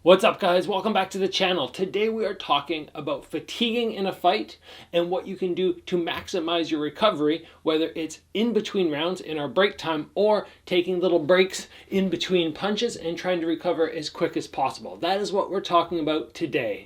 What's up, guys? Welcome back to the channel. Today we are talking about fatiguing in a fight and what you can do to maximize your recovery, whether it's in between rounds in our break time or taking little breaks in between punches and trying to recover as quick as possible. That is what we're talking about today.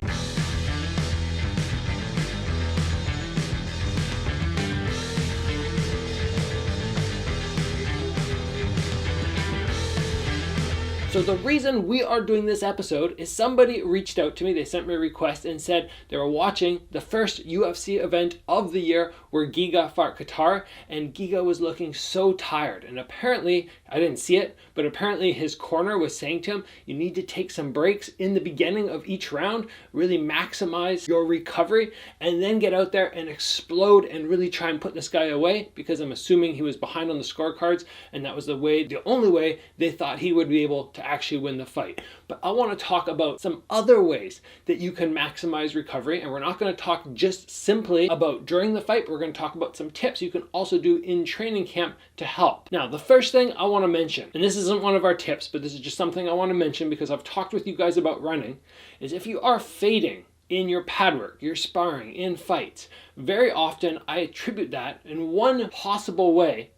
So the reason we are doing this episode is somebody reached out to me, they sent me a request and said they were watching the first UFC event of the year where Giga fought Qatar, and Giga was looking so tired. And apparently, I didn't see it, but apparently his corner was saying to him, you need to take some breaks in the beginning of each round, really maximize your recovery, and then get out there and explode and really try and put this guy away, because I'm assuming he was behind on the scorecards, and that was the only way they thought he would be able to actually win the fight. But I want to talk about some other ways that you can maximize recovery, and we're not going to talk just simply about during the fight. We're going to talk about some tips you can also do in training camp to help. Now, the first thing I want to mention, and this isn't one of our tips, but this is just something I want to mention because I've talked with you guys about running, is if you are fading in your pad work, your sparring, in fights, very often I attribute that in one possible way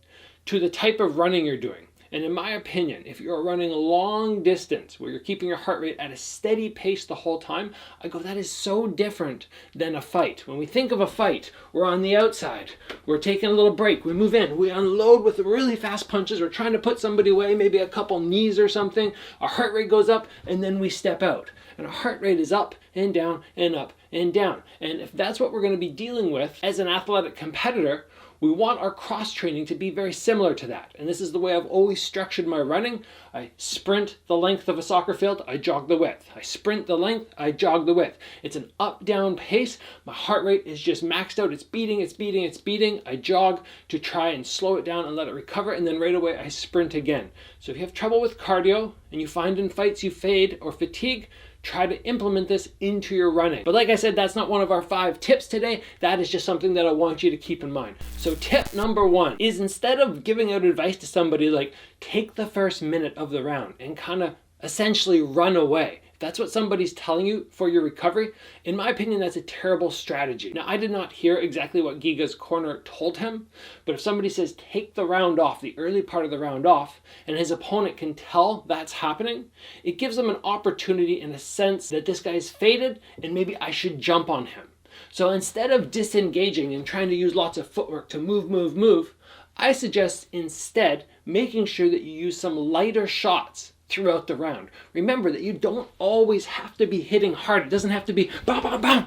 to the type of running you're doing. And in my opinion, if you're running a long distance where you're keeping your heart rate at a steady pace the whole time, I go, that is so different than a fight. When we think of a fight, we're on the outside, we're taking a little break, we move in, we unload with really fast punches, we're trying to put somebody away, maybe a couple knees or something, our heart rate goes up, and then we step out. And our heart rate is up and down and up and down. And if that's what we're going to be dealing with as an athletic competitor, we want our cross training to be very similar to that. And this is the way I've always structured my running. I sprint the length of a soccer field, I jog the width. I sprint the length, I jog the width. It's an up-down pace. My heart rate is just maxed out. It's beating, it's beating, it's beating. I jog to try and slow it down and let it recover. And then right away, I sprint again. So if you have trouble with cardio and you find in fights you fade or fatigue, try to implement this into your running. But like I said, that's not one of our 5 tips today. That is just something that I want you to keep in mind. So tip number 1 is, instead of giving out advice to somebody like take the first minute of the round and kind of essentially run away, if that's what somebody's telling you for your recovery, in my opinion, that's a terrible strategy. Now, I did not hear exactly what Giga's corner told him, but if somebody says take the round off, the early part of the round off, and his opponent can tell that's happening, it gives them an opportunity in a sense that this guy's faded and maybe I should jump on him. So instead of disengaging and trying to use lots of footwork to move, I suggest instead making sure that you use some lighter shots throughout the round. Remember that you don't always have to be hitting hard. It doesn't have to be bam, bam, bam,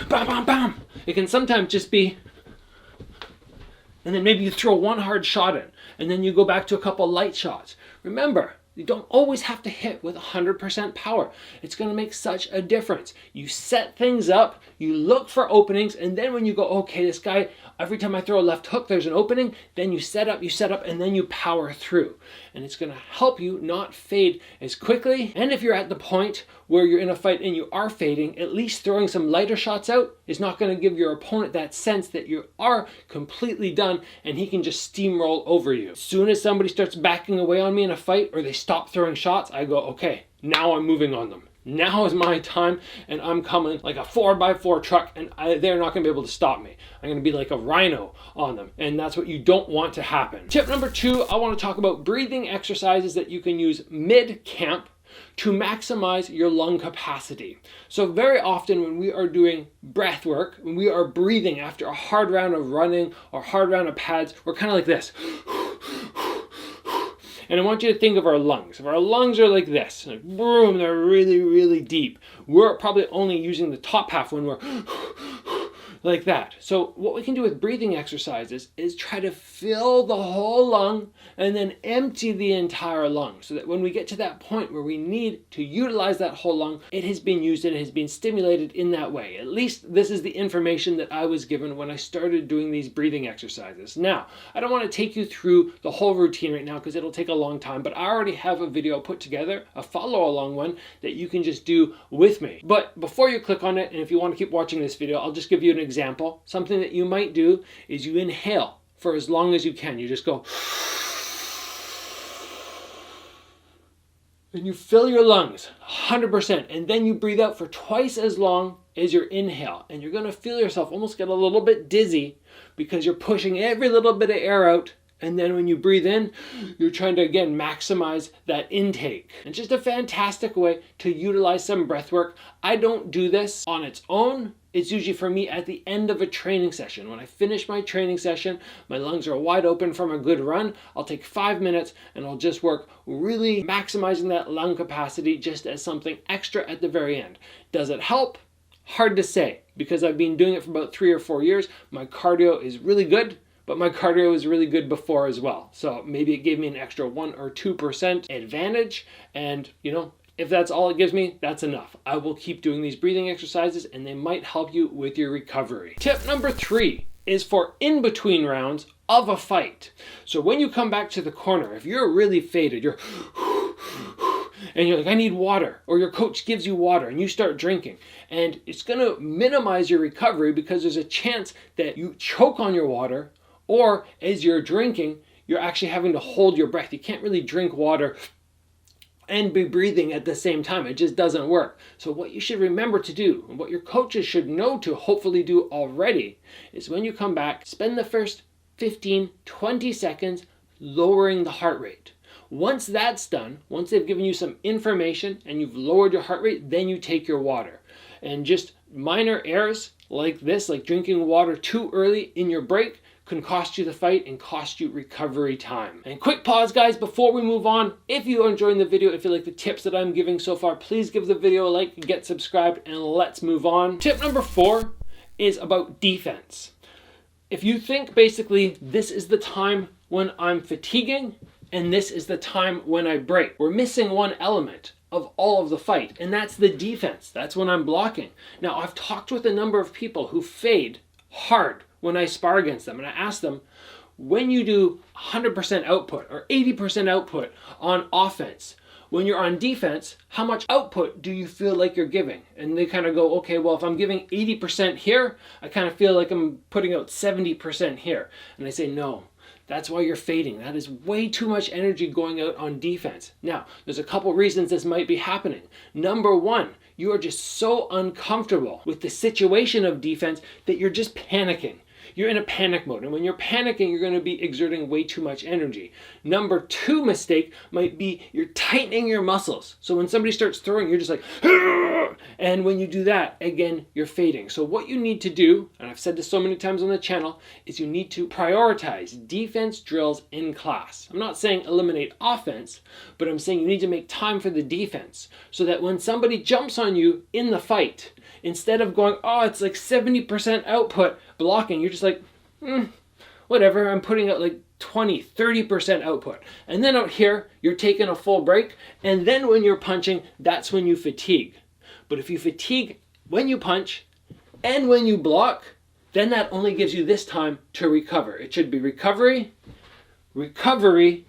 bam, bam, bam. It can sometimes just be, and then maybe you throw one hard shot in, and then you go back to a couple light shots. Remember, you don't always have to hit with 100% power. It's going to make such a difference. You set things up, you look for openings, and then when you go, okay, this guy, every time I throw a left hook, there's an opening, then you set up, and then you power through. And it's going to help you not fade as quickly. And if you're at the point where you're in a fight and you are fading, at least throwing some lighter shots out is not going to give your opponent that sense that you are completely done and he can just steamroll over you. As soon as somebody starts backing away on me in a fight or they stop throwing shots, I go, okay, now I'm moving on them. Now is my time, and I'm coming like a 4x4 truck, and they're not going to be able to stop me. I'm going to be like a rhino on them, and that's what you don't want to happen. Tip number 2, I want to talk about breathing exercises that you can use mid-camp to maximize your lung capacity. So very often when we are doing breath work, when we are breathing after a hard round of running or hard round of pads, we're kind of like this. And I want you to think of our lungs. If our lungs are like this, like boom, they're really, really deep. We're probably only using the top half when we're like that. So what we can do with breathing exercises is try to fill the whole lung and then empty the entire lung, so that when we get to that point where we need to utilize that whole lung, it has been used and it has been stimulated in that way. At least this is the information that I was given when I started doing these breathing exercises. Now, I don't want to take you through the whole routine right now because it'll take a long time, but I already have a video put together, a follow along one that you can just do with me. But before you click on it, and if you want to keep watching this video, I'll just give you an example. Something that you might do is you inhale for as long as you can. You just go and you fill your lungs 100%, and then you breathe out for twice as long as your inhale. And you're going to feel yourself almost get a little bit dizzy because you're pushing every little bit of air out. And then when you breathe in, you're trying to, again, maximize that intake. And just a fantastic way to utilize some breath work. I don't do this on its own. It's usually for me at the end of a training session. When I finish my training session, my lungs are wide open from a good run. I'll take 5 minutes and I'll just work really maximizing that lung capacity just as something extra at the very end. Does it help? Hard to say, because I've been doing it for about 3 or 4 years. My cardio is really good, but my cardio was really good before as well. So maybe it gave me an extra 1 or 2% advantage. And if that's all it gives me, that's enough. I will keep doing these breathing exercises and they might help you with your recovery. Tip number 3 is for in between rounds of a fight. So when you come back to the corner, if you're really faded, you're and you're like, I need water, or your coach gives you water and you start drinking, and it's going to minimize your recovery because there's a chance that you choke on your water, or as you're drinking, you're actually having to hold your breath. You can't really drink water and be breathing at the same time. It just doesn't work. So what you should remember to do, and what your coaches should know to hopefully do already, is when you come back, spend the first 15, 20 seconds lowering the heart rate. Once that's done, once they've given you some information and you've lowered your heart rate, then you take your water. And just minor errors like this, like drinking water too early in your break, can cost you the fight and cost you recovery time. And quick pause, guys, before we move on. If you are enjoying the video, if you like the tips that I'm giving so far, please give the video a like, get subscribed, and let's move on. Tip number 4 is about defense. If you think basically this is the time when I'm fatiguing and this is the time when I break, we're missing one element of all of the fight, and that's the defense. That's when I'm blocking. Now, I've talked with a number of people who fade hard when I spar against them, and I ask them, when you do 100% output or 80% output on offense, when you're on defense, how much output do you feel like you're giving? And they kind of go, okay, well, if I'm giving 80% here, I kind of feel like I'm putting out 70% here. And I say, no, that's why you're fading. That is way too much energy going out on defense. Now, there's a couple reasons this might be happening. Number 1, you are just so uncomfortable with the situation of defense that you're just panicking. You're in a panic mode, and when you're panicking, you're going to be exerting way too much energy. Number 2 mistake might be you're tightening your muscles. So when somebody starts throwing, you're just like, "Argh!" And when you do that, again, you're fading. So what you need to do, and I've said this so many times on the channel, is you need to prioritize defense drills in class. I'm not saying eliminate offense, but I'm saying you need to make time for the defense so that when somebody jumps on you in the fight, instead of going, oh, it's like 70% output blocking, you're just like, whatever, I'm putting out like 20, 30% output. And then out here, you're taking a full break. And then when you're punching, that's when you fatigue. But if you fatigue when you punch and when you block, then that only gives you this time to recover. It should be recovery, recovery,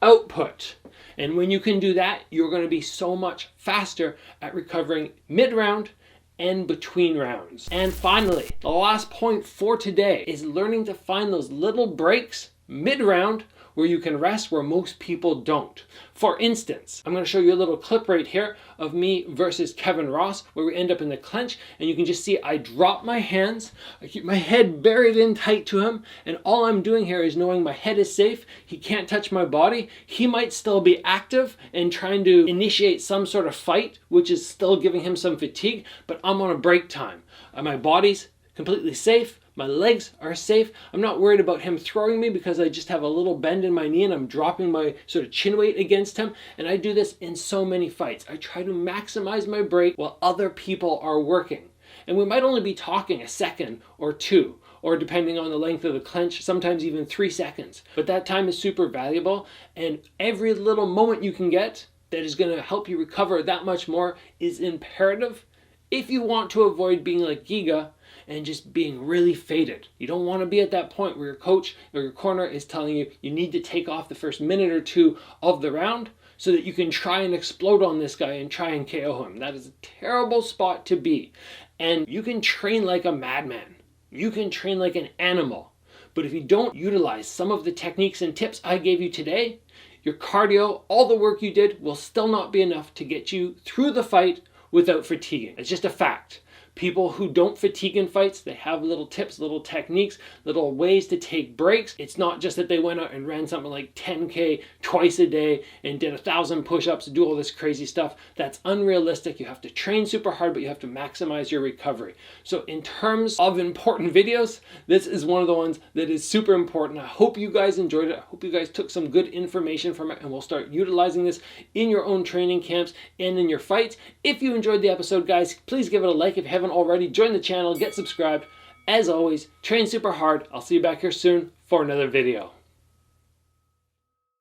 output. And when you can do that, you're going to be so much faster at recovering mid-round and between rounds. And finally, the last point for today is learning to find those little breaks mid-round where you can rest where most people don't. For instance, I'm going to show you a little clip right here of me versus Kevin Ross where we end up in the clinch, and you can just see I drop my hands, I keep my head buried in tight to him, and all I'm doing here is knowing my head is safe, he can't touch my body, he might still be active and trying to initiate some sort of fight, which is still giving him some fatigue, but I'm on a break time. My body's completely safe, my legs are safe. I'm not worried about him throwing me because I just have a little bend in my knee and I'm dropping my sort of chin weight against him. And I do this in so many fights. I try to maximize my break while other people are working. And we might only be talking a second or 2, or depending on the length of the clinch, sometimes even 3 seconds. But that time is super valuable, and every little moment you can get that is going to help you recover that much more is imperative if you want to avoid being like Giga and just being really faded. You don't want to be at that point where your coach or your corner is telling you you need to take off the first minute or 2 of the round so that you can try and explode on this guy and try and KO him. That is a terrible spot to be. And you can train like a madman. You can train like an animal. But if you don't utilize some of the techniques and tips I gave you today, your cardio, all the work you did will still not be enough to get you through the fight without fatiguing. It's just a fact. People who don't fatigue in fights, they have little tips, little techniques, little ways to take breaks. It's not just that they went out and ran something like 10K twice a day and did 1,000 push-ups and do all this crazy stuff. That's unrealistic. You have to train super hard, but you have to maximize your recovery. So in terms of important videos, this is one of the ones that is super important. I hope you guys enjoyed it. I hope you guys took some good information from it and will start utilizing this in your own training camps and in your fights. If you enjoyed the episode, guys, please give it a like. If you haven't already, join the channel, get subscribed. As always, train super hard. I'll see you back here soon for another video.